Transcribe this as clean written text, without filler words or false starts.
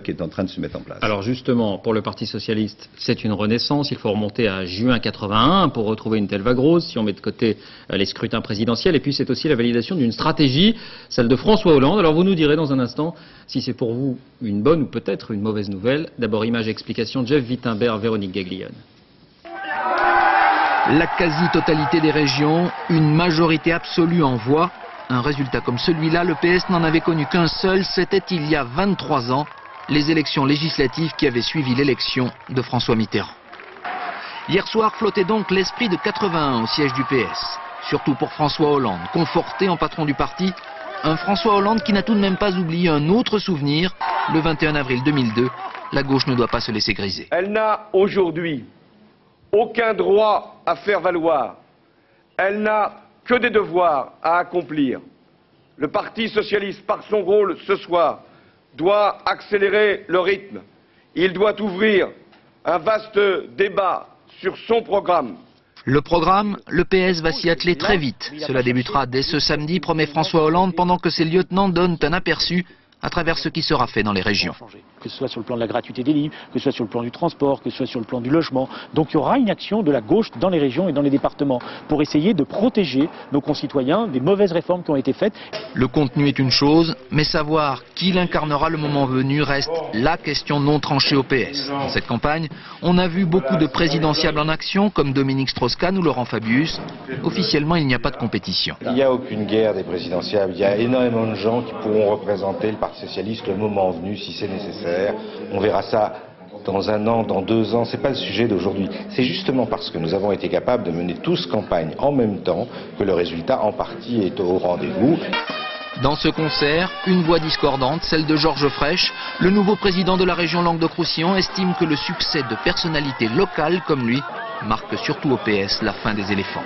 qui est en train de se mettre en place. Alors justement, pour le Parti Socialiste, c'est une renaissance. Il faut remonter à juin 81 pour retrouver une telle vague rose, si on met de côté les scrutins présidentiels. Et puis c'est aussi la validation d'une stratégie, celle de François Hollande. Alors vous nous direz dans un instant si c'est pour vous une bonne ou peut-être une mauvaise nouvelle. D'abord, image et explication, Jeff Wittenberg, Véronique Gaglione. La quasi-totalité des régions, une majorité absolue en voix. Un résultat comme celui-là, le PS n'en avait connu qu'un seul, c'était il y a 23 ans. Les élections législatives qui avaient suivi l'élection de François Mitterrand. Hier soir flottait donc l'esprit de 81 au siège du PS. Surtout pour François Hollande, conforté en patron du parti. Un François Hollande qui n'a tout de même pas oublié un autre souvenir. Le 21 avril 2002, la gauche ne doit pas se laisser griser. Elle n'a aujourd'hui aucun droit à faire valoir. Elle n'a que des devoirs à accomplir. Le Parti socialiste, par son rôle ce soir, doit accélérer le rythme. Il doit ouvrir un vaste débat sur son programme. Le programme, le PS va s'y atteler très vite. Cela débutera dès ce samedi, promet François Hollande, pendant que ses lieutenants donnent un aperçu à travers ce qui sera fait dans les régions. Que ce soit sur le plan de la gratuité des livres, que ce soit sur le plan du transport, que ce soit sur le plan du logement. Donc il y aura une action de la gauche dans les régions et dans les départements pour essayer de protéger nos concitoyens des mauvaises réformes qui ont été faites. Le contenu est une chose, mais savoir qui l'incarnera le moment venu reste la question non tranchée au PS. Dans cette campagne, on a vu beaucoup de présidentiables en action, comme Dominique Strauss-Kahn ou Laurent Fabius. Officiellement, il n'y a pas de compétition. Il n'y a aucune guerre des présidentiables. Il y a énormément de gens qui pourront représenter le Parti socialiste le moment venu, si c'est nécessaire. On verra ça dans 1 an, dans 2 ans. Ce n'est pas le sujet d'aujourd'hui. C'est justement parce que nous avons été capables de mener tous campagne en même temps que le résultat en partie est au rendez-vous. Dans ce concert, une voix discordante, celle de Georges Frêche. Le nouveau président de la région Languedoc-Roussillon estime que le succès de personnalités locales comme lui marque surtout au PS la fin des éléphants.